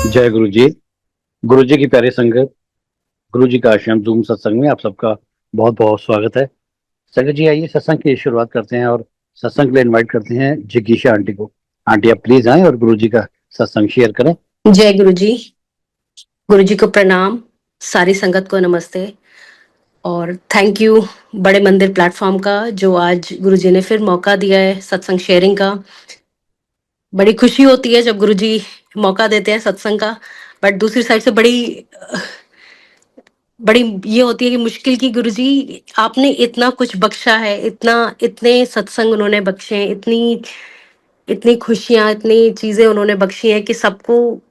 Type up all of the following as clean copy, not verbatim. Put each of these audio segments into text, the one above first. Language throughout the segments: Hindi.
जय गुरु जी। गुरु जी की प्यारी संगत, गुरु जी का आश्रम जूम सत्संग में आप सबका बहुत बहुत स्वागत है। संगत जी, आइए सत्संग की शुरुआत करते हैं और सत्संग के लिए इनवाइट करते हैं जिगीशा आंटी को। आंटी, आप प्लीज आएं और गुरु जी का सत्संग शेयर करें। जय गुरु जी। गुरु जी को प्रणाम। सारी संगत को नमस्ते और थैंक यू बड़े मंदिर प्लेटफॉर्म का, जो आज गुरु जी ने फिर मौका दिया है सत्संग शेयरिंग का। बड़ी खुशी होती है जब गुरु जी मौका देते हैं सत्संग का, बट दूसरी साइड से बड़ी बड़ी ये होती है कि मुश्किल की गुरु जी आपने इतना कुछ बख्शा है, इतना इतने सत्संग उन्होंने बख्शे हैं, इतनी इतनी खुशियां, इतनी चीजें उन्होंने बख्शी हैं कि सबको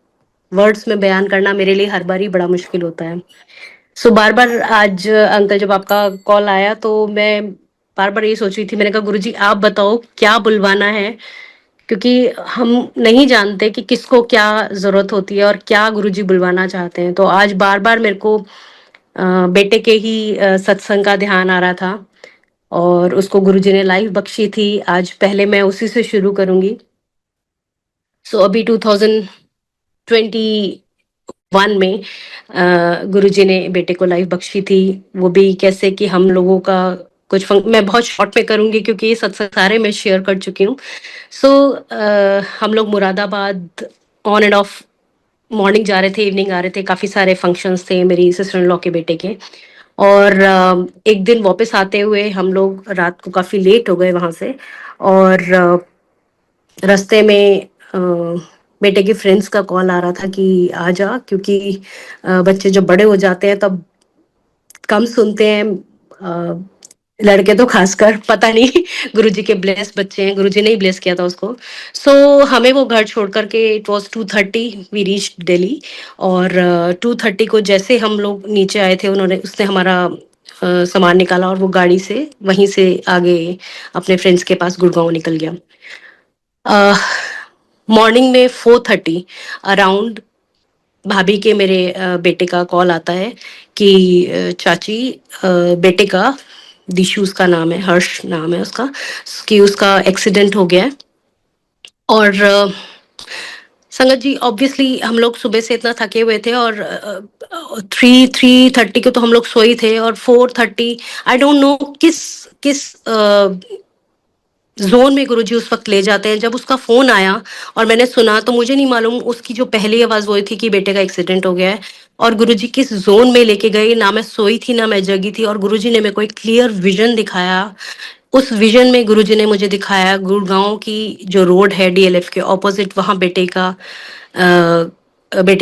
वर्ड्स में बयान करना मेरे लिए हर बार ही बड़ा मुश्किल होता है। सो बार बार आज अंकल जब आपका कॉल आया तो मैं बार बार ये सोच रही थी, मैंने कहा गुरुजी आप बताओ क्या बुलवाना है, क्योंकि हम नहीं जानते कि किसको क्या जरूरत होती है और क्या गुरुजी बुलवाना चाहते हैं। तो आज बार बार मेरे को बेटे के ही सत्संग का ध्यान आ रहा था और उसको गुरुजी ने लाइफ बख्शी थी। आज पहले मैं उसी से शुरू करूंगी। सो अभी 2021 में गुरुजी ने बेटे को लाइफ बख्शी थी। वो भी कैसे कि हम लोगों का मैं बहुत शॉर्ट में करूंगी क्योंकि ये सत्संग सारे मैं शेयर कर चुकी हूँ। सो हम लोग Moradabad on end of morning जा रहे थे, इवनिंग आ रहे थे, काफी सारे फंक्शंस थे मेरी सिस्टर इन लॉ के बेटे के। और एक दिन वापस आते हुए हम लोग रात को काफी लेट हो गए वहां से। और रास्ते में बेटे के फ्रेंड्स का कॉल आ रहा था कि आ जा, क्योंकि बच्चे जब बड़े हो जाते हैं तब कम सुनते हैं। लड़के तो खासकर पता नहीं गुरुजी के ब्लेस बच्चे हैं, गुरुजी ने ही ब्लेस किया था उसको। सो हमें वो घर छोड़ करके it was 2:30 we reach Delhi. और 2:30 को जैसे हम लोग नीचे आए थे, उसने हमारा सामान निकाला और वो गाड़ी से वहीं से आगे अपने फ्रेंड्स के पास गुड़गांव निकल गया। मॉर्निंग में 4:30 अराउंड भाभी के मेरे बेटे का कॉल आता है कि चाची, बेटे का, दिशु उसका नाम है, हर्ष नाम है उसका, कि उसका एक्सीडेंट हो गया है। और संगत जी ऑब्वियसली हम लोग सुबह से इतना थके हुए थे और 3:30 को तो हम लोग सोए थे और 4:30 आई डोंट नो किस किस जोन में गुरुजी उस वक्त ले जाते हैं। जब उसका फोन आया और मैंने सुना तो मुझे नहीं मालूम, उसकी जो पहली आवाज वो थी कि बेटे का एक्सीडेंट हो गया है। और गुरुजी किस जोन में लेके गए, ना मैं सोई थी ना मैं जगी थी, और गुरुजी ने मेरे को एक क्लियर विजन दिखाया। उस विजन में गुरुजी ने मुझे दिखाया गुड़गांव की जो रोड है डीएलएफ के ऑपोजिट, वहां बेटे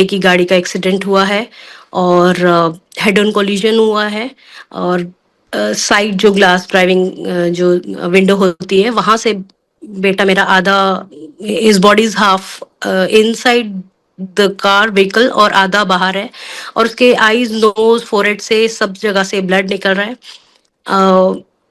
की गाड़ी का एक्सीडेंट हुआ है और हेड ऑन कोलिजन हुआ है। और साइड जो ग्लास ड्राइविंग जो विंडो होती है वहां से बेटा मेरा आधा, is body is half inside the car vehicle और आधा बाहर है। और उसके आईज, नोज, फोरहेड से सब जगह से ब्लड निकल रहा है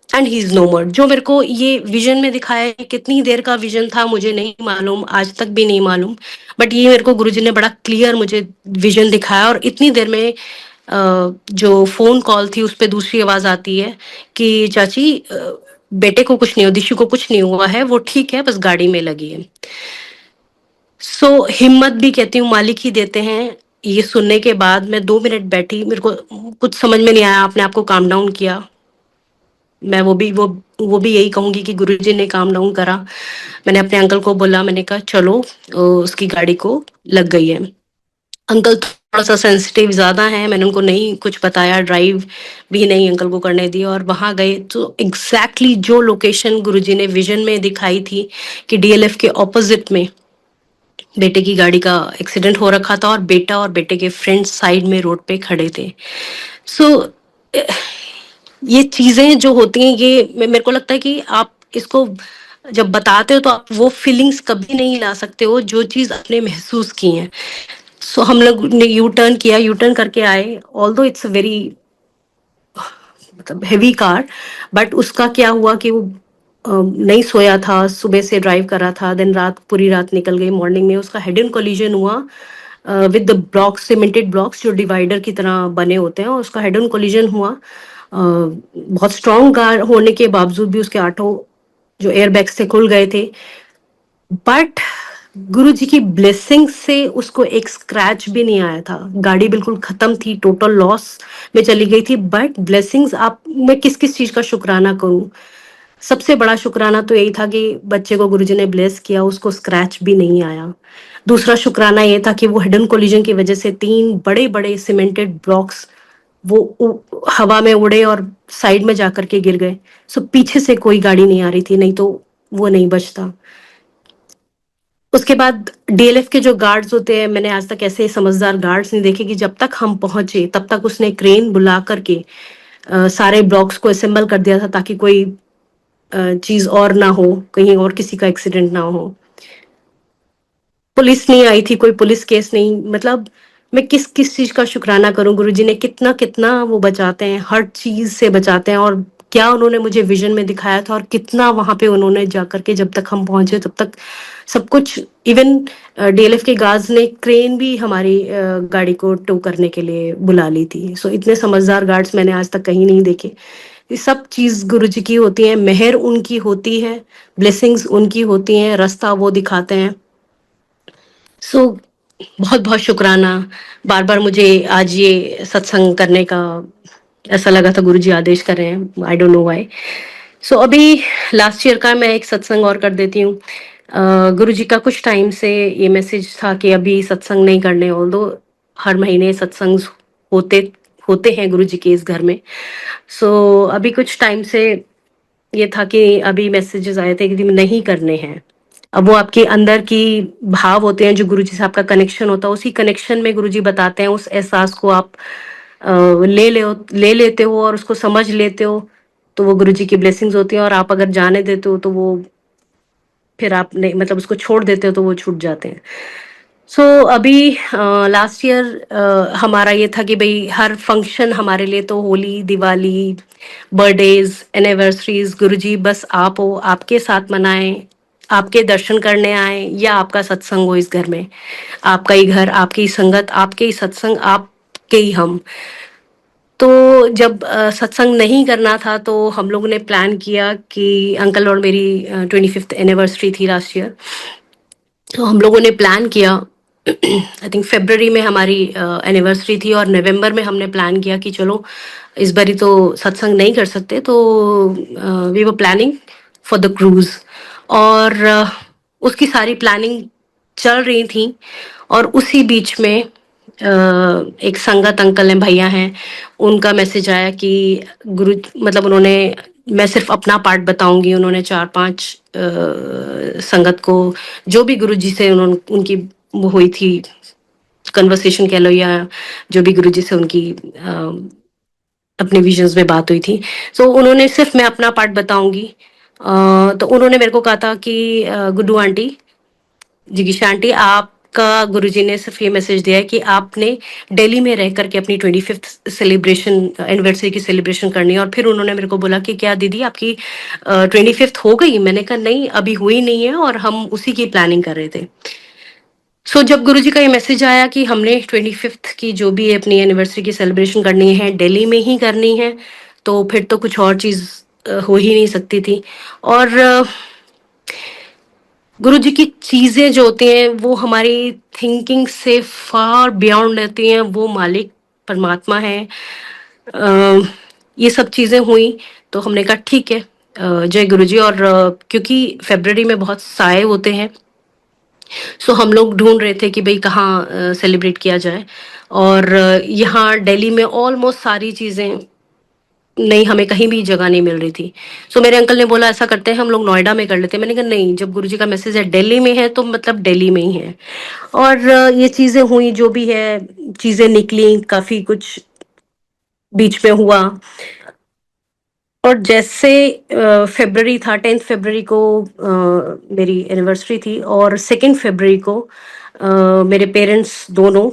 एंड ही इज नो मोर। जो मेरे को ये विजन में दिखाया है, कितनी देर का विजन था मुझे नहीं मालूम, आज तक भी नहीं मालूम, बट ये मेरे को गुरुजी ने बड़ा क्लियर मुझे विजन दिखाया। और इतनी देर में जो फोन कॉल थी उस पर दूसरी आवाज आती है कि चाची, बेटे को कुछ नहीं हुआ, दिशु को कुछ नहीं हुआ है, वो ठीक है, बस गाड़ी में लगी है। सो हिम्मत भी कहती हूँ मालिक ही देते हैं। ये सुनने के बाद मैं 2 मिनट बैठी, मेरे को कुछ समझ में नहीं आया, अपने आप को काम डाउन किया। मैं वो भी यही कहूंगी कि गुरुजी ने काम डाउन करा। मैंने अपने अंकल को बोला, मैंने कहा चलो, उसकी गाड़ी को लग गई है। अंकल थोड़ा सा सेंसिटिव ज्यादा है, मैंने उनको नहीं कुछ बताया, ड्राइव भी नहीं अंकल को करने दी। और वहां गए तो एग्जैक्टली जो लोकेशन गुरुजी ने विजन में दिखाई थी कि डीएलएफ के ऑपोजिट में बेटे की गाड़ी का एक्सीडेंट हो रखा था और बेटा और बेटे के फ्रेंड्स साइड में रोड पे खड़े थे। सो ये चीजें जो होती हैं, ये मेरे को लगता है कि आप इसको जब बताते हो तो आप वो फीलिंग्स कभी नहीं ला सकते हो जो चीज आपने महसूस की है। सो हम लोग ने यू टर्न किया, यू टर्न करके आए, ऑल्दो इट्स वेरी मतलब हेवी कार, बट उसका क्या हुआ कि वो नहीं सोया था, सुबह से ड्राइव कर रहा था, दिन रात पूरी रात निकल गई। मॉर्निंग में उसका हेड इन कोलिजन हुआ with the blocks, cemented blocks जो डिवाइडर की तरह बने होते हैं, और उसका हेड ऑन कोलिजन हुआ। बहुत स्ट्रॉन्ग कार होने के बावजूद भी उसके 8 जो एयरबैग्स थे खुल गए थे। बट गुरुजी की ब्लेसिंग से उसको एक स्क्रैच भी नहीं आया था। गाड़ी बिल्कुल खत्म थी, टोटल लॉस में चली गई थी, बट ब्लेसिंग्स आप मैं किस किस चीज का शुक्राना करूं। सबसे बड़ा शुक्राना तो यही था कि बच्चे को गुरुजी ने ब्लेस किया, उसको स्क्रैच भी नहीं आया। दूसरा शुक्राना ये था कि वो हिडन कोलिजन की वजह से 3 बड़े-बड़े सीमेंटेड ब्लॉक्स वो हवा में उड़े और साइड में जाकर के गिर गए। सो पीछे से कोई गाड़ी नहीं आ रही थी, नहीं तो वो नहीं बचता। उसके बाद डीएलएफ के जो गार्ड्स होते हैं, मैंने आज तक ऐसे समझदार गार्ड्स नहीं देखे कि जब तक हम पहुंचे तब तक उसने क्रेन बुला करके सारे ब्लॉक्स को असेंबल कर दिया था, ताकि कोई चीज और ना हो, कहीं और किसी का एक्सीडेंट ना हो। पुलिस नहीं आई थी, कोई पुलिस केस नहीं। मतलब मैं किस किस चीज का शुक्राना करूं। गुरुजी ने कितना कितना वो बचाते हैं, हर चीज से बचाते हैं। और क्या उन्होंने मुझे विजन में दिखाया था, और कितना वहां पे उन्होंने जाकर के जब तक हम पहुंचे तब तक सब कुछ। इवन डीएलएफ के गार्ड्स ने क्रेन भी हमारी गाड़ी को टो करने के लिए बुला ली थी। सो इतने समझदार गार्ड्स मैंने आज तक कहीं नहीं देखे। ये सब चीज गुरुजी की होती है, मेहर उनकी होती है, ब्लेसिंग्स उनकी होती हैं, रास्ता वो दिखाते हैं। सो बहुत बहुत शुक्राना। बार बार मुझे आज ये सत्संग करने का ऐसा लगा था, गुरुजी आदेश कर रहे हैं, आई डोंट नो व्हाई। सो अभी लास्ट ईयर का मैं एक सत्संग और कर देती हूँ। गुरुजी का कुछ टाइम से ये मैसेज था कि अभी सत्संग नहीं करने, ऑल्दो हर महीने सत्संग होते होते हैं गुरुजी के इस घर में। सो अभी कुछ टाइम से ये था कि अभी मैसेजेस आए थे कि नहीं करने हैं। अब वो आपके अंदर की भाव होते हैं, जो गुरुजी से आपका कनेक्शन होता है, उसी कनेक्शन में गुरुजी बताते हैं। उस एहसास को आप ले लेते हो और उसको समझ लेते हो, तो वो गुरुजी की ब्लेसिंग्स होती हैं। और आप अगर जाने देते हो तो वो फिर आप नहीं, मतलब उसको छोड़ देते हो तो वो छूट जाते हैं। सो अभी लास्ट ईयर हमारा ये था कि भाई हर फंक्शन हमारे लिए, तो होली, दिवाली, बर्थडेज, एनिवर्सरीज, गुरुजी बस आप हो, आपके साथ मनाएं, आपके दर्शन करने आए, या आपका सत्संग हो इस घर में। आपका ही घर, आपकी ही संगत, आपके ही सत्संग, आपके ही हम। तो जब सत्संग नहीं करना था तो हम लोगों ने प्लान किया कि अंकल और मेरी 25th एनिवर्सरी थी लास्ट ईयर। तो हम लोगों ने प्लान किया, आई थिंक फरवरी में हमारी एनिवर्सरी थी, और नवंबर में हमने प्लान किया कि चलो इस बारी तो सत्संग नहीं कर सकते, तो we were planning for the cruise. और उसकी सारी प्लानिंग चल रही थी। और उसी बीच में एक संगत अंकल हैं, भैया हैं, उनका मैसेज आया कि गुरु, मतलब उन्होंने, मैं सिर्फ अपना पार्ट बताऊंगी, उन्होंने 4-5 संगत को, जो भी गुरुजी से उन्होंने उनकी वो हुई थी कन्वर्सेशन कह लो, या जो भी गुरुजी से उनकी अपने विजन्स में बात हुई थी, सो उन्होंने सिर्फ मैं अपना पार्ट बताऊंगी। तो उन्होंने मेरे को कहा था कि गुड्डू आंटी, जिगीशा आंटी, आपका गुरुजी ने सिर्फ ये मैसेज दिया है कि आपने दिल्ली में रह करके अपनी 25th सेलिब्रेशन, एनिवर्सरी की सेलिब्रेशन करनी है। और फिर उन्होंने मेरे को बोला कि क्या दीदी आपकी 25th हो गई? मैंने कहा नहीं, अभी हुई नहीं है, और हम उसी की प्लानिंग कर रहे थे। सो जब गुरुजी का ये मैसेज आया कि हमने 25th की जो भी अपनी एनिवर्सरी की सेलिब्रेशन करनी है दिल्ली में ही करनी है, तो फिर तो कुछ और चीज हो ही नहीं सकती थी। और गुरु जी की चीजें जो होती हैं वो हमारी थिंकिंग से फार बियॉन्ड रहती हैं। वो मालिक परमात्मा है। ये सब चीजें हुई तो हमने कहा ठीक है, जय गुरु जी। और क्योंकि फरवरी में बहुत साए होते हैं, सो हम लोग ढूंढ रहे थे कि भाई कहाँ सेलिब्रेट किया जाए। और यहाँ दिल्ली में ऑलमोस्ट सारी चीजें नहीं, हमें कहीं भी जगह नहीं मिल रही थी। सो मेरे अंकल ने बोला ऐसा करते हैं हम लोग नोएडा में कर लेते हैं। मैंने कहा नहीं, जब गुरुजी का मैसेज है दिल्ली में है तो मतलब दिल्ली में ही है। और ये चीजें हुई, जो भी है चीजें निकली, काफी कुछ बीच में हुआ। और जैसे फरवरी था, 10th फरवरी को मेरी एनिवर्सरी थी, और 2nd फरवरी को मेरे पेरेंट्स दोनों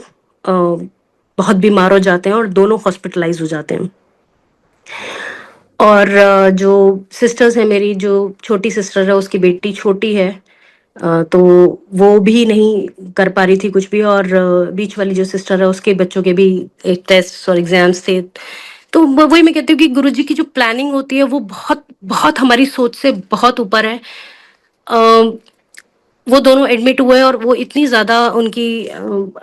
बहुत बीमार हो जाते हैं और दोनों हॉस्पिटलाइज हो जाते हैं। और जो सिस्टर्स हैं, मेरी जो छोटी सिस्टर है उसकी बेटी छोटी है, तो वो भी नहीं कर पा रही थी कुछ भी। और बीच वाली जो सिस्टर है उसके बच्चों के भी एक टेस्ट और एग्जाम्स थे। तो वही मैं कहती हूँ कि गुरुजी की जो प्लानिंग होती है वो बहुत बहुत हमारी सोच से बहुत ऊपर है। वो दोनों एडमिट हुए और वो इतनी ज़्यादा उनकी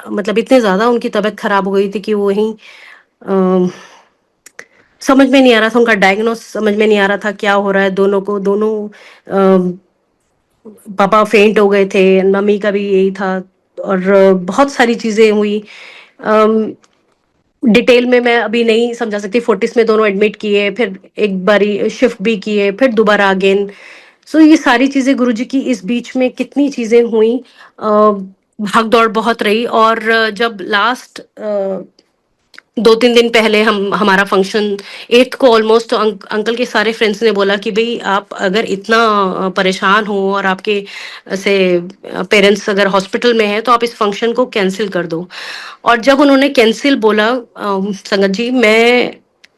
मतलब इतनी ज़्यादा उनकी तबीयत खराब हो गई थी कि वो वहीं अ, समझ में नहीं आ रहा था, उनका डायग्नोस समझ में नहीं आ रहा था क्या हो रहा है दोनों को। दोनों पापा फेंट हो गए थे, मम्मी का भी यही था और बहुत सारी चीज़ें हुई। अम, डिटेल में मैं अभी नहीं समझा सकती। फोर्टिस में दोनों एडमिट किए, फिर एक बारी शिफ्ट भी किए, फिर दोबारा अगेन। सो ये सारी चीज़ें गुरुजी की इस बीच में कितनी चीज़ें हुई, भाग दौड़ बहुत रही। और जब लास्ट 2-3 दिन पहले हम हमारा फंक्शन 8th को ऑलमोस्ट, तो अंकल के सारे फ्रेंड्स ने बोला कि भाई आप अगर इतना परेशान हो और आपके से पेरेंट्स अगर हॉस्पिटल में है तो आप इस फंक्शन को कैंसिल कर दो। और जब उन्होंने कैंसिल बोला संगत जी, मैं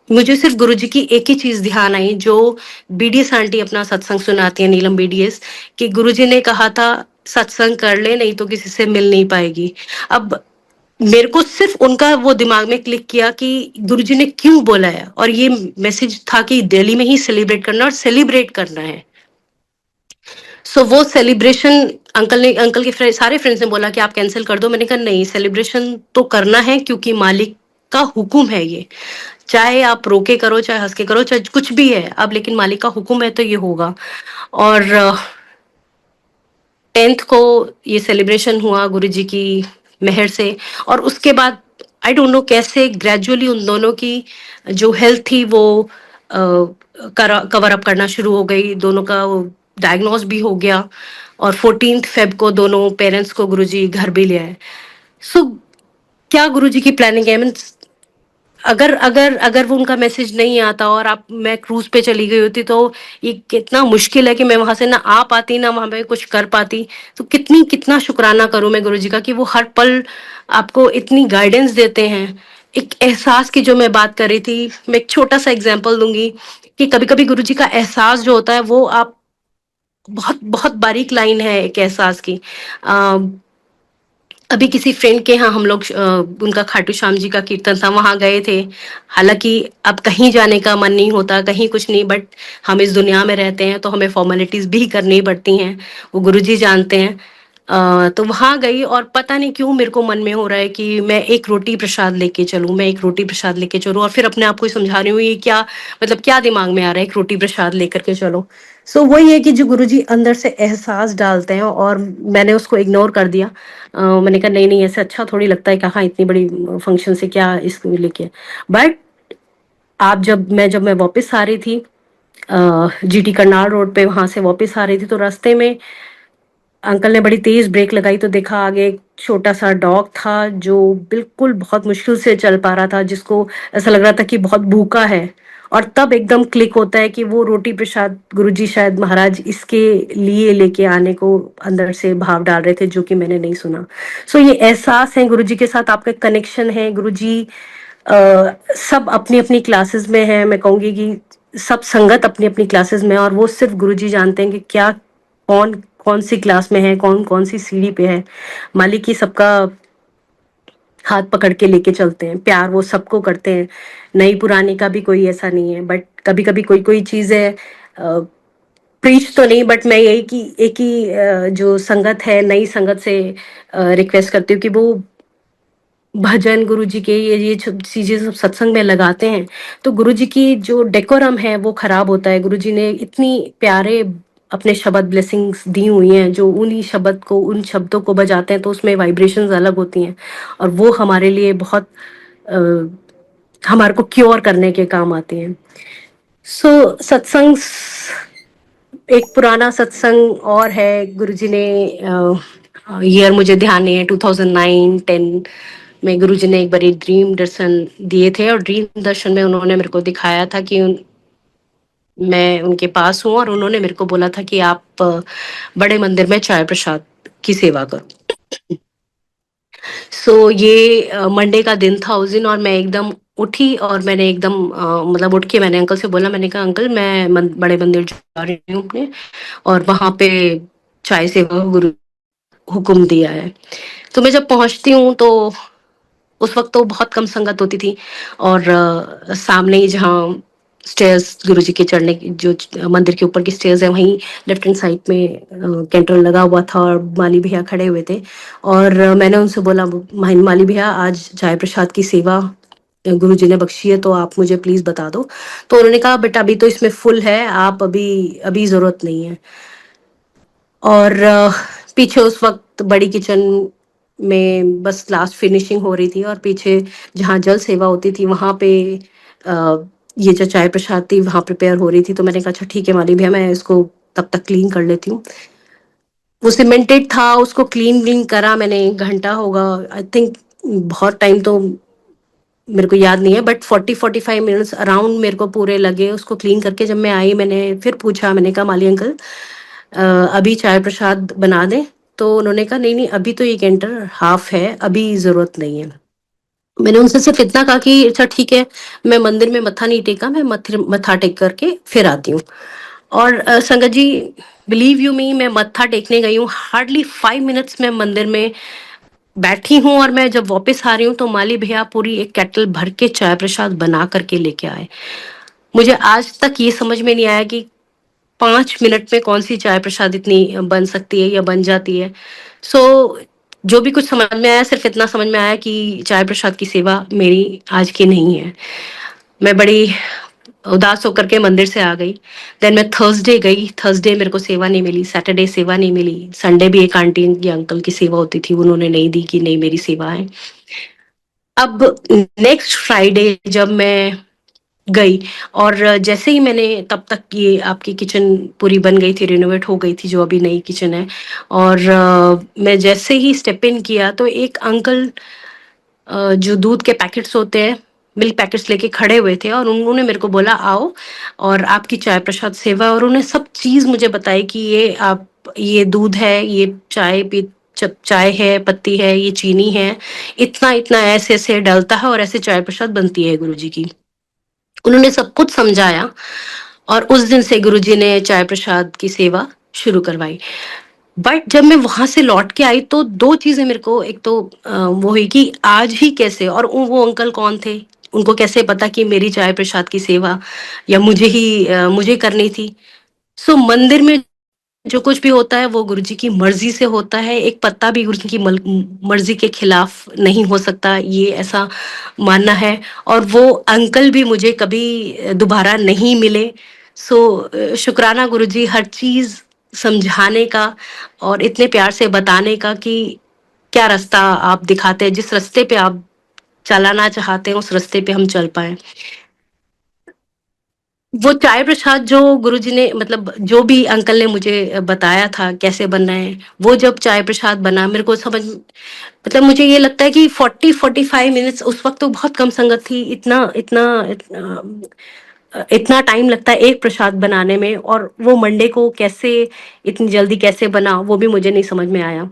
मुझे सिर्फ गुरुजी की एक ही चीज ध्यान आई, जो बीडीएस आंटी अपना सत्संग सुनाती है, नीलम बीडीएस, कि गुरुजी ने कहा था सत्संग कर ले, नहीं तो किसी से मिल नहीं पाएगी। अब मेरे को सिर्फ उनका वो दिमाग में क्लिक किया कि गुरुजी ने क्यों बोला है, और ये मैसेज था कि दिल्ली में ही सेलिब्रेट करना और सेलिब्रेट करना है। सो वो सेलिब्रेशन अंकल के सारे फ्रेंड्स ने बोला कि आप कैंसिल कर दो। मैंने कहा नहीं, सेलिब्रेशन तो करना है क्योंकि मालिक का हुक्म है ये। चाहे आप रोके करो, चाहे हंस के करो, चाहे कुछ भी है अब, लेकिन मालिक का हुक्म है तो ये होगा। और 10th को ये सेलिब्रेशन हुआ गुरुजी की मेहर से। और उसके बाद आई डोंट नो कैसे ग्रेजुअली उन दोनों की जो हेल्थ थी वो कवर अप करना शुरू हो गई। दोनों का डायग्नोस भी हो गया और 14th फेब को दोनों पेरेंट्स को गुरुजी घर भी ले आए। सो क्या गुरुजी की प्लानिंग है? मीन्स अगर अगर अगर वो उनका मैसेज नहीं आता और आप मैं क्रूज पे चली गई होती, तो ये कितना मुश्किल है कि मैं वहां से ना आ पाती, ना वहां पे कुछ कर पाती। तो कितना शुक्राना करूं मैं गुरुजी का कि वो हर पल आपको इतनी गाइडेंस देते हैं। एक एहसास की जो मैं बात कर रही थी, मैं एक छोटा सा एग्जांपल दूंगी कि कभी कभी गुरुजी का एहसास जो होता है वो आप बहुत बहुत बारीक लाइन है एक एहसास की। अभी किसी फ्रेंड के यहाँ हम लोग उनका खाटू श्याम जी का कीर्तन था, वहां गए थे। हालांकि अब कहीं जाने का मन नहीं होता, कहीं कुछ नहीं, बट हम इस दुनिया में रहते हैं तो हमें फॉर्मेलिटीज भी करनी पड़ती हैं, वो गुरुजी जानते हैं। तो वहां गई और पता नहीं क्यों मेरे को मन में हो रहा है कि मैं एक रोटी प्रसाद लेके चलूं, मैं एक रोटी प्रसाद लेके चलूं। और फिर अपने आप को ही समझा रही हूँ ये क्या, मतलब क्या दिमाग में आ रहा है, एक रोटी प्रसाद लेकर के चलो। सो वही है कि जो गुरुजी अंदर से एहसास डालते हैं, और मैंने उसको इग्नोर कर दिया। मैंने कहा नहीं नहीं, ऐसे अच्छा थोड़ी लगता है, कहाँ इतनी बड़ी फंक्शन से क्या इसको लेके। बट आप जब मैं वापस आ रही थी जीटी करनाल रोड पे, वहां से वापस आ रही थी, तो रास्ते में अंकल ने बड़ी तेज ब्रेक लगाई तो देखा आगे एक छोटा सा डॉग था जो बिल्कुल बहुत मुश्किल से चल पा रहा था, जिसको ऐसा लग रहा था कि बहुत भूखा है। और तब एकदम क्लिक होता है कि वो रोटी प्रसाद गुरुजी शायद महाराज इसके लिए लेके आने को अंदर से भाव डाल रहे थे, जो कि मैंने नहीं सुना। सो ये एहसास है, गुरुजी के साथ आपका कनेक्शन है। गुरुजी सब अपनी अपनी क्लासेस में है, मैं कहूंगी कि सब संगत अपनी अपनी क्लासेस में है, और वो सिर्फ गुरुजी जानते हैं कि क्या कौन कौन सी क्लास में है, कौन कौन सी सीढ़ी पे है। मालिक ही सबका हाथ पकड़ के लेके चलते हैं, प्यार वो सबको करते हैं। नई पुरानी का भी कोई ऐसा नहीं है, बट कभी कभी कोई कोई चीज है, प्रीच तो नहीं, बट मैं यही कि एक ही जो संगत है, नई संगत से रिक्वेस्ट करती हूँ कि वो भजन गुरुजी के ये चीजें सब सत्संग में लगाते हैं, तो गुरुजी की जो डेकोरम है वो खराब होता है। गुरुजी ने इतनी प्यारे अपने शब्द ब्लेसिंग्स दी हुई हैं, जो उन्हीं शब्द को, उन शब्दों को बजाते हैं तो उसमें वाइब्रेशंस अलग होती हैं, और वो हमारे लिए बहुत अ, हमारे को क्योर करने के काम आती हैं। सो सत्संग एक पुराना सत्संग और है। गुरुजी ने ईयर मुझे ध्यान नहीं है, 2009-10 में गुरुजी ने एक बारी ड्रीम दर्शन दिए थे, और ड्रीम दर्शन में उन्होंने मेरे को दिखाया था कि मैं उनके पास हूँ, और उन्होंने मेरे को बोला था कि आप बड़े मंदिर में चाय प्रसाद की सेवा करो। सो ये मंडे का दिन था उस दिन, और मैं एकदम उठी और मैंने एकदम मतलब उठ के मैंने अंकल से बोला, मैंने कहा अंकल मैं बड़े मंदिर जा रही हूँ अपने, और वहां पे चाय सेवा का गुरु हुक्म दिया है। तो मैं जब पहुंचती हूँ तो उस वक्त तो बहुत कम संगत होती थी, और सामने ही जहाँ स्टेयर्स गुरुजी के चढ़ने की, जो मंदिर के ऊपर की स्टेयर्स है, वहीं लेफ्ट हैंड साइड में कैंटर लगा हुआ था और माली भैया खड़े हुए थे। और मैंने उनसे बोला, माली भैया आज चाय प्रसाद की सेवा गुरुजी ने बख्शी है, तो आप मुझे प्लीज बता दो। तो उन्होंने कहा, बेटा अभी तो इसमें फुल है, आप अभी अभी जरूरत नहीं है। और पीछे उस वक्त बड़ी किचन में बस लास्ट फिनिशिंग हो रही थी, और पीछे जहाँ जल सेवा होती थी वहां पे अ, ये जो चाय प्रसाद थी वहां प्रिपेयर हो रही थी। तो मैंने कहा, अच्छा ठीक है माली भैया, मैं इसको तब तक क्लीन कर लेती हूँ। वो सीमेंटेड था, उसको क्लीन व्लीन करा मैंने, 1 घंटा होगा आई थिंक, बहुत टाइम तो मेरे को याद नहीं है, बट 40-45 मिनट्स अराउंड मेरे को पूरे लगे उसको क्लीन करके। जब मैं आई, मैंने फिर पूछा, मैंने कहा, माली अंकल अ, अभी चाय प्रसाद बना दें? तो उन्होंने कहा, नहीं नहीं, अभी तो ये कैंटर हाफ है, अभी जरूरत नहीं है। मैंने उनसे सिर्फ इतना कहा कि अच्छा ठीक है, मैं मंदिर में मत्था नहीं टेका, मैं मत्था टेक करके फिर आती हूँ। और संगत जी, बिलीव यू मी, मैं मत्था टेकने गई हूँ, हार्डली 5 मिनट्स में मंदिर में बैठी हूँ, और मैं जब वापस आ रही हूँ तो माली भैया पूरी एक केटल भर के चाय प्रसाद बना करके लेके आए। मुझे आज तक ये समझ में नहीं आया कि 5 मिनट में कौन सी चाय प्रसाद इतनी बन सकती है या बन जाती है। सो जो भी कुछ समझ में आया, सिर्फ इतना समझ में आया कि चाय प्रसाद की सेवा मेरी आज की नहीं है। मैं बड़ी उदास होकर के मंदिर से आ गई। देन मैं थर्सडे गई, थर्सडे मेरे को सेवा नहीं मिली, सैटरडे सेवा नहीं मिली, संडे भी एक आंटी या अंकल की सेवा होती थी, उन्होंने नहीं दी कि नहीं मेरी सेवा है। अब नेक्स्ट फ्राइडे जब मैं गई, और जैसे ही मैंने, तब तक ये आपकी किचन पूरी बन गई थी, रिनोवेट हो गई थी, जो अभी नई किचन है। और मैं जैसे ही स्टेप इन किया तो एक अंकल जो दूध के पैकेट्स होते हैं, मिल्क पैकेट्स लेके खड़े हुए थे, और उन्होंने मेरे को बोला, आओ और आपकी चाय प्रसाद सेवा। और उन्होंने सब चीज मुझे बताई कि ये आप, ये दूध है, ये चाय है, पत्ती है, ये चीनी है, इतना इतना ऐसे ऐसे डलता है, और ऐसे चाय प्रसाद बनती है गुरुजी की। उन्होंने सब कुछ समझाया, और उस दिन से गुरुजी ने चाय प्रसाद की सेवा शुरू करवाई। बट जब मैं वहां से लौट के आई तो दो चीजें मेरे को, एक तो वो हुई कि आज ही कैसे, और वो अंकल कौन थे, उनको कैसे पता कि मेरी चाय प्रसाद की सेवा या मुझे ही मुझे करनी थी। सो मंदिर में जो कुछ भी होता है वो गुरुजी की मर्जी से होता है, एक पत्ता भी गुरुजी की मर्जी के खिलाफ नहीं हो सकता, ये ऐसा मानना है। और वो अंकल भी मुझे कभी दोबारा नहीं मिले। सो शुक्राना गुरुजी, हर चीज समझाने का और इतने प्यार से बताने का कि क्या रास्ता आप दिखाते हैं, जिस रास्ते पे आप चलाना चाहते हैं उस रास्ते पे हम चल पाए। वो चाय प्रसाद जो गुरुजी ने, मतलब जो भी अंकल ने मुझे बताया था कैसे बनना है, वो जब चाय प्रसाद बना मेरे को समझ, मतलब मुझे ये लगता है कि 40-45 मिनट्स, उस वक्त तो बहुत कम संगत थी, इतना टाइम लगता है एक प्रसाद बनाने में, और वो मंडे को कैसे इतनी जल्दी कैसे बना वो भी मुझे नहीं समझ में आया।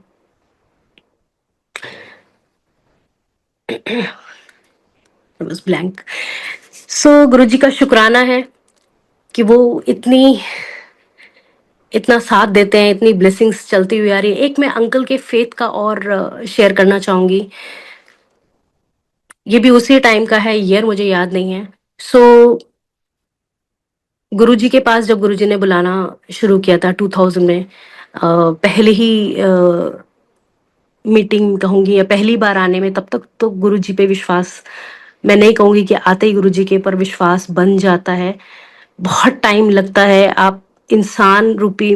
बस ब्लैंक। सो गुरुजी का शुक्राना है कि वो इतनी इतना साथ देते हैं, इतनी ब्लेसिंग्स चलती हुई आ रही है। एक मैं अंकल के फेथ का और शेयर करना चाहूंगी, ये भी उसी टाइम का है, ईयर मुझे याद नहीं है। सो गुरुजी के पास जब गुरुजी ने बुलाना शुरू किया था 2000 में, पहले ही मीटिंग कहूंगी या पहली बार आने में, तब तक तो गुरुजी पे विश्वास, मैं नहीं कहूंगी कि आते ही गुरुजी के पर विश्वास बन जाता है, बहुत टाइम लगता है। आप इंसान रूपी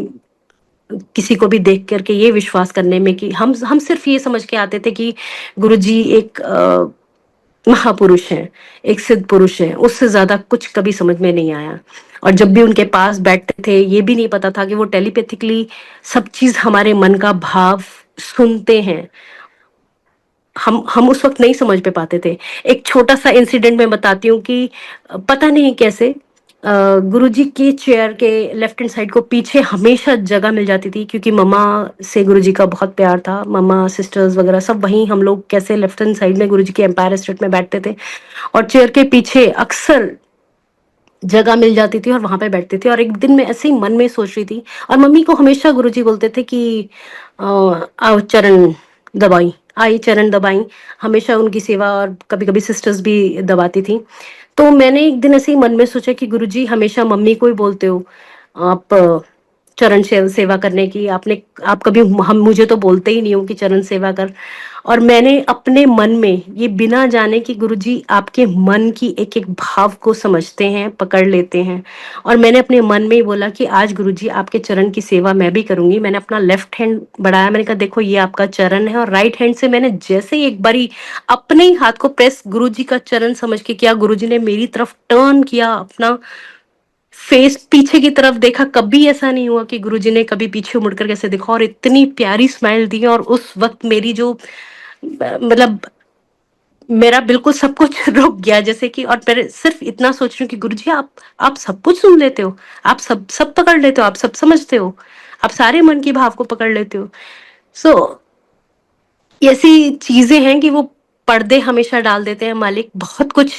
किसी को भी देख करके ये विश्वास करने में कि हम सिर्फ ये समझ के आते थे कि गुरुजी एक महापुरुष हैं, एक सिद्ध पुरुष हैं, उससे ज्यादा कुछ कभी समझ में नहीं आया। और जब भी उनके पास बैठते थे ये भी नहीं पता था कि वो टेलीपैथिकली सब चीज हमारे मन का भाव सुनते हैं। हम उस वक्त नहीं समझ पे पाते थे। एक छोटा सा इंसिडेंट मैं बताती हूँ कि पता नहीं कैसे गुरुजी के चेयर के लेफ्ट हैंड साइड को पीछे हमेशा जगह मिल जाती थी, क्योंकि मम्मा से गुरुजी का बहुत प्यार था, मम्मा सिस्टर्स वगैरह सब वहीं, हम लोग कैसे लेफ्ट हैंड साइड में गुरुजी के एम्पायर स्टेट में बैठते थे, और चेयर के पीछे अक्सर जगह मिल जाती थी और वहां पे बैठती थी। और एक दिन मैं ऐसे ही मन में सोच रही थी, और मम्मी को हमेशा गुरुजी बोलते थे कि आओ चरण दबाई, आई, चरण दबाई, हमेशा उनकी सेवा, और कभी-कभी सिस्टर्स भी दबाती थीं। तो मैंने एक दिन ऐसे ही मन में सोचा कि गुरुजी हमेशा मम्मी को ही बोलते हो आप चरण सेवा करने की, आप कभी हम मुझे तो बोलते ही नहीं हो कि चरण सेवा कर। और मैंने अपने मन में ये बिना जाने कि गुरुजी आपके मन की एक-एक भाव को समझते हैं, पकड़ लेते हैं, और मैंने अपने मन में ही बोला कि आज गुरुजी आपके चरण की सेवा मैं भी करूँगी। मैंने अपना लेफ्ट हैंड बढ़ाया, मैंने कहा देखो ये आपका चरण है, और राइट हैंड से मैंने जैसे ही एक बारी अपने ही हाथ को प्रेस गुरुजी का चरण समझ के किया, गुरुजी ने मेरी तरफ टर्न किया अपना फेस, पीछे की तरफ देखा। कभी ऐसा नहीं हुआ कि गुरुजी ने कभी पीछे मुड़कर कैसे देखा, और इतनी प्यारी स्माइल दी, और उस वक़्त मेरी जो मतलब मेरा बिल्कुल सब कुछ रुक गया, जैसे कि, और मैं सिर्फ़ इतना सोच रही हूँ कि गुरुजी आप सब कुछ सुन लेते हो, आप सब सब पकड़ लेते हो, आप सब समझते हो, आप सारे मन की भाव को पकड़ लेते हो। सो ऐसी चीज़ें हैं कि वो पर्दे हमेशा डाल देते हैं मालिक, बहुत कुछ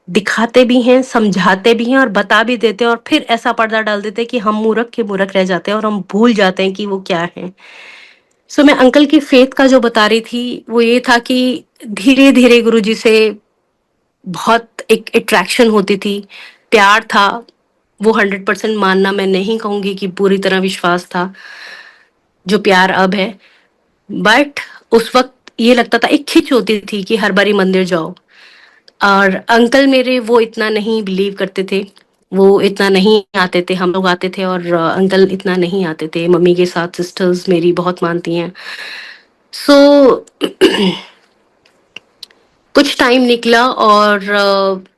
दिखाते भी हैं, समझाते भी हैं और बता भी देते हैं, और फिर ऐसा पर्दा डाल देते हैं कि हम मूर्ख के मूर्ख रह जाते हैं और हम भूल जाते हैं कि वो क्या है। सो मैं अंकल की फ़ेथ का जो बता रही थी, वो ये था कि धीरे-धीरे गुरुजी से बहुत एक अट्रैक्शन होती थी, प्यार था। वो 100% मानना मैं नहीं कहूँगी कि पूरी तरह विश्वास था, जो प्यार अब है। बट उस वक़्त ये लगता था, एक खिंच होती थी कि हर बारी मंदिर जाओ। और अंकल मेरे वो इतना नहीं बिलीव करते थे, वो इतना नहीं आते थे, हम लोग आते थे, और अंकल इतना नहीं आते थे। मम्मी के साथ सिस्टर्स मेरी बहुत मानती हैं। सो कुछ टाइम निकला, और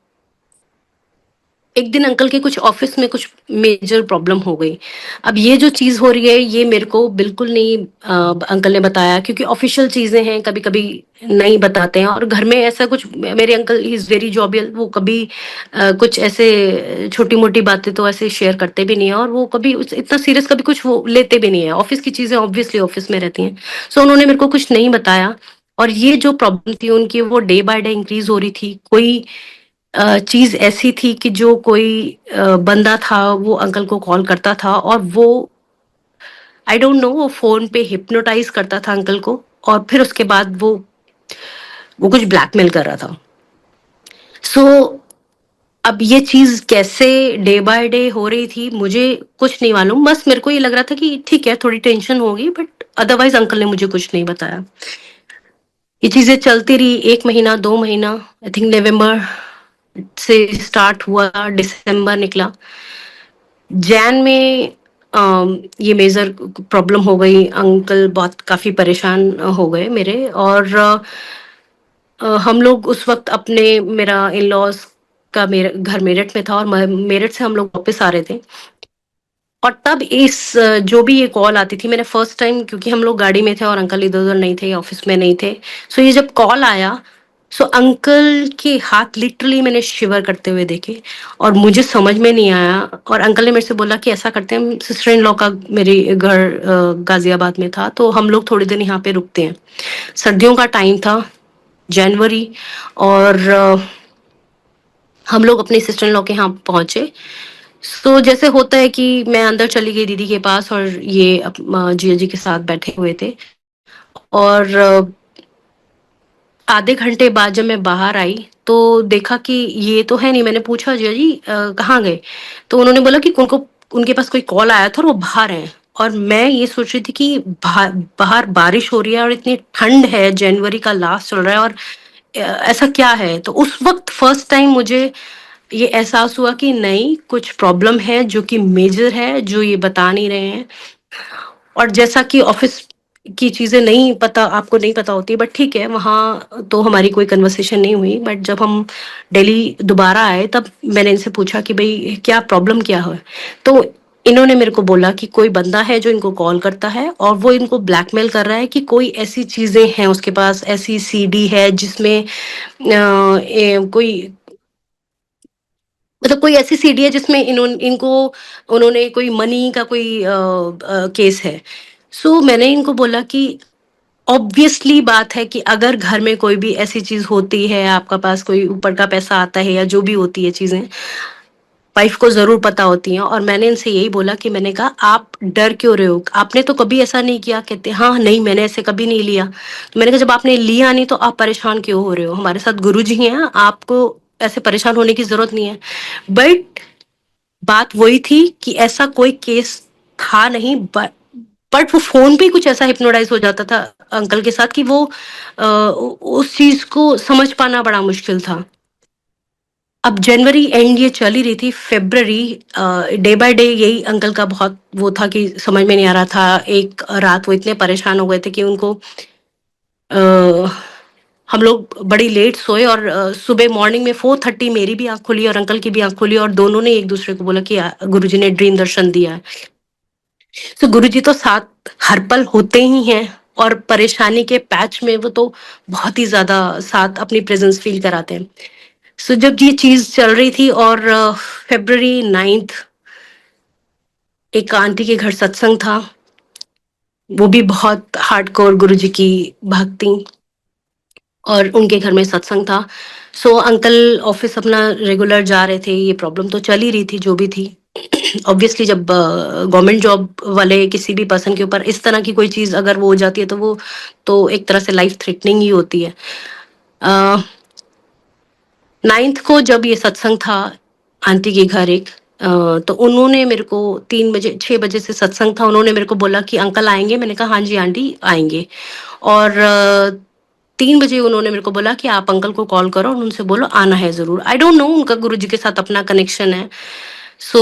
एक दिन अंकल के कुछ ऑफिस में कुछ मेजर प्रॉब्लम हो गई। अब ये जो चीज़ हो रही है ये मेरे को बिल्कुल नहीं अंकल ने बताया, क्योंकि ऑफिशियल चीज़ें हैं, कभी-कभी नहीं बताते हैं, और घर में ऐसा कुछ, मेरे uncle he is very jovial, वो कभी कुछ ऐसे छोटी-मोटी बातें तो ऐसे शेयर करते भी नहीं है, और वो कभी इतना सीरियस कभी कुछ वो लेते भी नहीं है। ऑफिस की चीज़ें ऑब्वियसली ऑफिस में रहती हैं। सो उन्होंने मेरे को कुछ नहीं बताया, और ये जो प्रॉब्लम थी उनकी, वो डे बाय डे इंक्रीज हो रही थी। कोई चीज़ ऐसी थी कि जो कोई बंदा था वो अंकल को कॉल करता था, और वो आई डोंट नो, वो फ़ोन पे हिप्नोटाइज़ करता था अंकल को, और फिर उसके बाद वो कुछ ब्लैकमेल कर रहा था। सो अब ये चीज़ कैसे डे बाय डे हो रही थी मुझे कुछ नहीं मालूम। बस मेरे को ये लग रहा था कि ठीक है, थोड़ी टेंशन होगी, बट अदरवाइज़ अंकल ने मुझे कुछ नहीं बताया। ये चीज़ें चलती रही 1 महीना, 2 महीना, आई थिंक नवंबर से स्टार्ट हुआ, दिसंबर निकला। जैन में ये मेजर प्रॉब्लम हो गई, अंकल बहुत काफ़ी परेशान हो गए मेरे, और हम लोग उस वक़्त अपने, मेरा इन-लॉज़ का मेरा घर मेरठ में था, और मेरठ से हम लोग वापस आ रहे थे। और तब जो भी ये कॉल आती थी, मैंने फर्स्ट टाइम, क्योंकि हम लोग गाड़ी में थे और अंकल इधर-उधर नहीं थे, ऑफ़िस में नहीं थे। सो ये जब कॉल आया, सो अंकल के हाथ लिटरली मैंने शिवर करते हुए देखे, और मुझे समझ में नहीं आया, और अंकल ने मेरे से बोला कि ऐसा करते हैं, सिस्टर इन लॉ का मेरे घर गाज़ियाबाद में था, तो हम लोग थोड़े दिन यहाँ पे रुकते हैं। सर्दियों का टाइम था, जनवरी, और हम लोग अपनी सिस्टर इन लॉ के यहाँ पहुँचे। सो जैसे होता है कि मैं अंदर चली गई दीदी के पास, और ये जीजा जी के साथ बैठे हुए थे, और आधे घंटे बाद जब मैं बाहर आई तो देखा कि ये तो है नहीं। मैंने पूछा, जीजा जी कहाँ गए? तो उन्होंने बोला कि उनको उनके पास कोई कॉल आया था और वो बाहर हैं। और मैं ये सोच रही थी कि बाहर बारिश हो रही है और इतनी ठंड है, जनवरी का लास्ट चल रहा है, और ऐसा क्या है? तो उस वक्त फर्स्ट टाइम मुझे ये एहसास हुआ कि नहीं, कुछ प्रॉब्लम है जो कि मेजर है, जो ये बता नहीं रहे हैं। और जैसा कि ऑफिस की चीज़ें नहीं पता, आपको नहीं पता होती, बट ठीक है, वहाँ तो हमारी कोई कन्वर्सेशन नहीं हुई। बट जब हम दिल्ली दोबारा आए तब मैंने इनसे पूछा कि भई क्या प्रॉब्लम क्या है? तो इन्होंने मेरे को बोला कि कोई बंदा है जो इनको कॉल करता है, और वो इनको ब्लैकमेल कर रहा है कि कोई ऐसी चीज़ें हैं उसके पास, ऐसी सीडी है जिसमें कोई, मतलब कोई ऐसी सीडी है जिसमें उन्होंने कोई मनी का कोई केस है। सो मैंने इनको बोला कि ऑब्वियसली बात है कि अगर घर में कोई भी ऐसी चीज होती है, आपका पास कोई ऊपर का पैसा आता है या जो भी होती है चीजें, वाइफ को जरूर पता होती हैं। और मैंने इनसे यही बोला कि मैंने कहा आप डर क्यों रहे हो, आपने तो कभी ऐसा नहीं किया। कहते हाँ नहीं मैंने ऐसे कभी नहीं लिया। तो मैंने कहा जब आपने लिया नहीं तो आप परेशान क्यों हो रहे हो, हमारे साथ गुरु जी हैं, आपको ऐसे परेशान होने की जरूरत नहीं है। बट बात वही थी कि ऐसा कोई केस था नहीं। बट वो फोन पे कुछ ऐसा हिप्नोटाइज हो जाता था अंकल के साथ कि वो उस चीज को समझ पाना बड़ा मुश्किल था। अब जनवरी एंड ये चल ही रही थी, फेब्रवरी डे बाय डे यही अंकल का बहुत वो था कि समझ में नहीं आ रहा था। एक रात वो इतने परेशान हो गए थे कि उनको हम लोग बड़ी लेट सोए और सुबह मॉर्निंग में 4:30 मेरी भी आंख खुली और अंकल की भी आंख खुली और दोनों ने एक दूसरे को बोला कि गुरुजी ने ड्रीम दर्शन दिया है। तो गुरुजी तो साथ हर पल होते ही हैं और परेशानी के पैच में वो तो बहुत ही ज्यादा साथ अपनी प्रेजेंस फील कराते हैं। सो जब ये चीज चल रही थी और February 9th एक आंटी के घर सत्संग था, वो भी बहुत हार्डकोर गुरुजी की भक्त थी और उनके घर में सत्संग था। सो अंकल ऑफिस अपना रेगुलर जा रहे थे, ये प्रॉब्लम तो चल ही रही थी जो भी थी। ऑब्वियसली जब गवर्नमेंट जॉब वाले किसी भी पर्सन के ऊपर इस तरह की कोई चीज अगर वो हो जाती है तो वो तो एक तरह से लाइफ थ्रेटनिंग ही होती है। 9th को जब ये सत्संग था आंटी के घर एक तो उन्होंने मेरे को 3 बजे 6 बजे से सत्संग था, उन्होंने मेरे को बोला कि अंकल आएंगे। मैंने कहा हाँ जी आंटी आएंगे। और 3 बजे उन्होंने मेरे को बोला कि आप अंकल को कॉल करो और उनसे बोलो आना है जरूर। आई डोंट नो उनका गुरुजी के साथ अपना कनेक्शन है। सो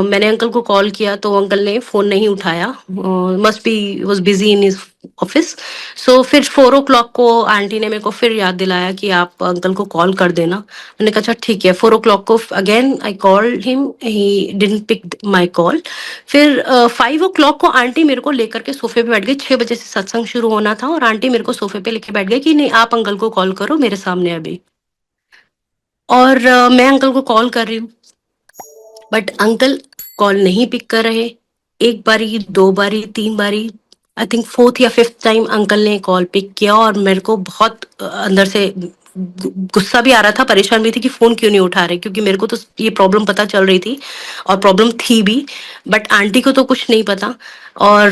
मैंने अंकल को कॉल किया तो अंकल ने फोन नहीं उठाया, must be was busy in his office. So फिर 4 o'clock को आंटी ने मेरे को फिर याद दिलाया कि आप अंकल को कॉल कर देना। मैंने कहा अच्छा ठीक है। 4 o'clock को again I called him, he didn't pick my call. फिर 5 o'clock को आंटी मेरे को लेकर के सोफे पे बैठ गई। 6 बजे से सत्संग शुरू होना था और आंटी मेरे को सोफे पे लेके बैठ गई कि नहीं आप अंकल को कॉल करो मेरे सामने अभी। और मैं अंकल को कॉल कर रही हूँ बट अंकल कॉल नहीं पिक कर रहे। एक बारी, 2 बारी, 3 बारी, आई थिंक 4th या 5th टाइम अंकल ने कॉल पिक किया और मेरे को बहुत अंदर से गुस्सा भी आ रहा था, परेशान भी थी कि फोन क्यों नहीं उठा रहे, क्योंकि मेरे को तो ये प्रॉब्लम पता चल रही थी और प्रॉब्लम थी भी, बट आंटी को तो कुछ नहीं पता। और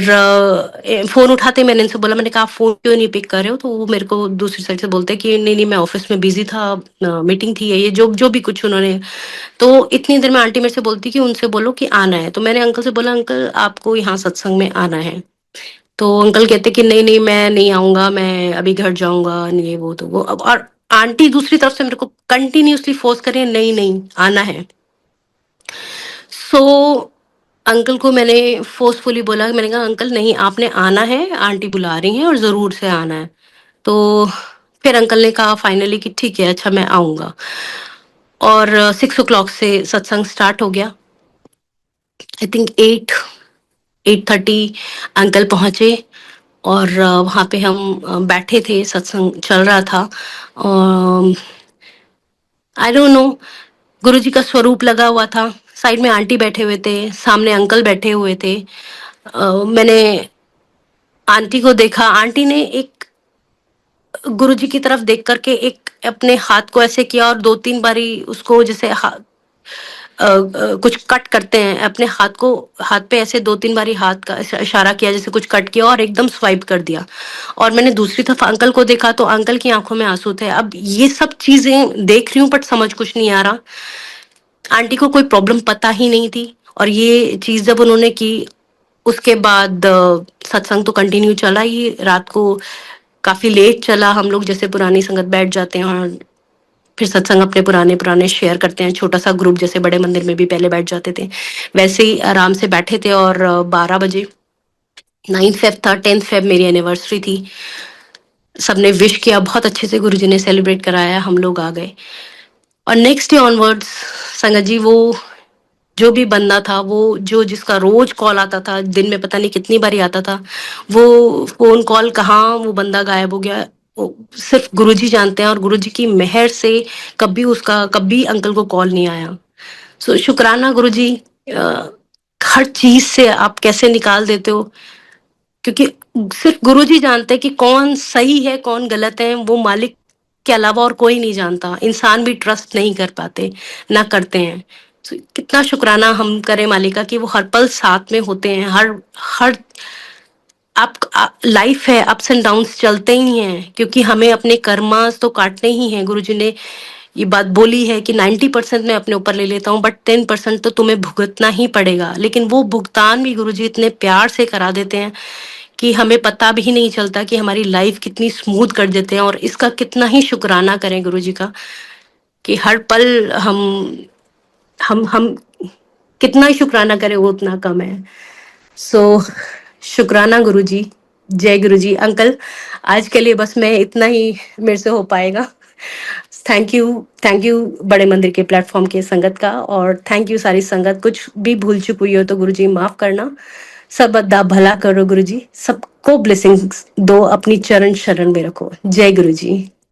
फोन उठाते मैंने इनसे बोला, मैंने कहा आप फोन क्यों नहीं पिक कर रहे हो, तो वो मेरे को दूसरी साइड से बोलते कि नहीं नहीं मैं ऑफिस में बिजी था, मीटिंग थी, ये जो जो भी कुछ उन्होंने। तो इतनी देर में आंटी मेरे से बोलती कि उनसे बोलो कि आना है। तो मैंने अंकल से बोला अंकल आपको यहाँ सत्संग में आना है। तो अंकल कहते कि नहीं नहीं मैं नहीं आऊंगा, मैं अभी घर जाऊंगा, ये वो तो वो। अब और आंटी दूसरी तरफ से मेरे को कंटिन्यूअसली फोर्स कर रही है नहीं नहीं आना है। सो अंकल को मैंने फोर्सफुली बोला, मैंने कहा अंकल नहीं आपने आना है, आंटी बुला रही हैं और जरूर से आना है। तो फिर अंकल ने कहा फाइनली कि ठीक है अच्छा मैं आऊंगा। और 6 o'clock से सत्संग स्टार्ट हो गया। आई थिंक 8:30 अंकल पहुंचे और वहाँ पे हम बैठे थे, सत्संग चल रहा था। आई डोंट नो गुरुजी का स्वरूप लगा हुआ था, साइड में आंटी बैठे हुए थे, सामने अंकल बैठे हुए थे। मैंने आंटी को देखा, आंटी ने एक गुरुजी की तरफ देख करके एक अपने हाथ को ऐसे किया और 2-3 बारी उसको जैसे कुछ कट करते हैं अपने हाथ को, हाथ पे ऐसे 2-3 बारी हाथ का इशारा किया जैसे कुछ कट किया और एकदम स्वाइप कर दिया। और मैंने दूसरी तरफ अंकल को देखा तो अंकल की आंखों में आंसू थे। अब ये सब चीजें देख रही हूँ बट समझ कुछ नहीं आ रहा। आंटी को कोई प्रॉब्लम पता ही नहीं थी और ये चीज जब उन्होंने की उसके बाद सत्संग तो कंटिन्यू चला ही, रात को काफी लेट चला। हम लोग जैसे पुरानी संगत बैठ जाते हैं और फिर सत्संग अपने पुराने पुराने शेयर करते हैं, छोटा सा ग्रुप जैसे बड़े मंदिर में भी पहले बैठ जाते थे वैसे ही आराम से बैठे थे। और 12 बजे 9th Feb था, 10th Feb मेरी एनिवर्सरी थी। सबने विश किया, बहुत अच्छे से गुरुजी ने सेलिब्रेट कराया, हम लोग आ गए। और नेक्स्ट डे ऑनवर्ड्स संगत जी वो जो भी बंदा था, वो जो जिसका रोज कॉल आता था, दिन में पता नहीं कितनी बारी आता था, वो फोन कॉल कहाँ वो बंदा गायब हो गया, वो सिर्फ गुरुजी जानते हैं। और गुरुजी की मेहर से कभी उसका कभी अंकल को कॉल नहीं आया। सो शुक्राना गुरुजी, हर चीज से आप कैसे निकाल देते हो, क्योंकि सिर्फ गुरुजी जानते हैं कि कौन सही है कौन गलत है, वो मालिक के अलावा और कोई नहीं जानता। इंसान भी ट्रस्ट नहीं कर पाते, ना करते हैं। तो कितना शुक्राना हम करें मालिक का कि वो हर पल साथ में होते हैं। हर हर आप लाइफ है, अप्स एंड डाउन्स चलते ही हैं, क्योंकि हमें अपने कर्मास तो काटने ही हैं। गुरुजी ने ये बात बोली है कि 90% मैं अपने ऊपर ले लेता हूँ, बट 10% तो तुम्हें भुगतना ही पड़ेगा। लेकिन वो भुगतान भी गुरुजी इतने प्यार से करा देते हैं कि हमें पता भी नहीं चलता कि हमारी लाइफ कितनी स्मूथ कर देते हैं। और इसका कितना ही शुक्राना करें गुरुजी का कि हर पल हम कितना ही शुक्राना करें वो उतना कम है। सो शुक्राना गुरुजी। जय गुरुजी। अंकल, आज के लिए बस मैं इतना ही मेरे से हो पाएगा। थैंक यू बड़े मंदिर के प्लेटफॉर्म के संगत का, और थैंक यू सारी संगत। कुछ भी भूल चुक हुई हो तो गुरुजी माफ करना। सब बद्दा भला करो गुरुजी, सबको ब्लेसिंग्स दो, अपनी चरण शरण में रखो। जय गुरुजी।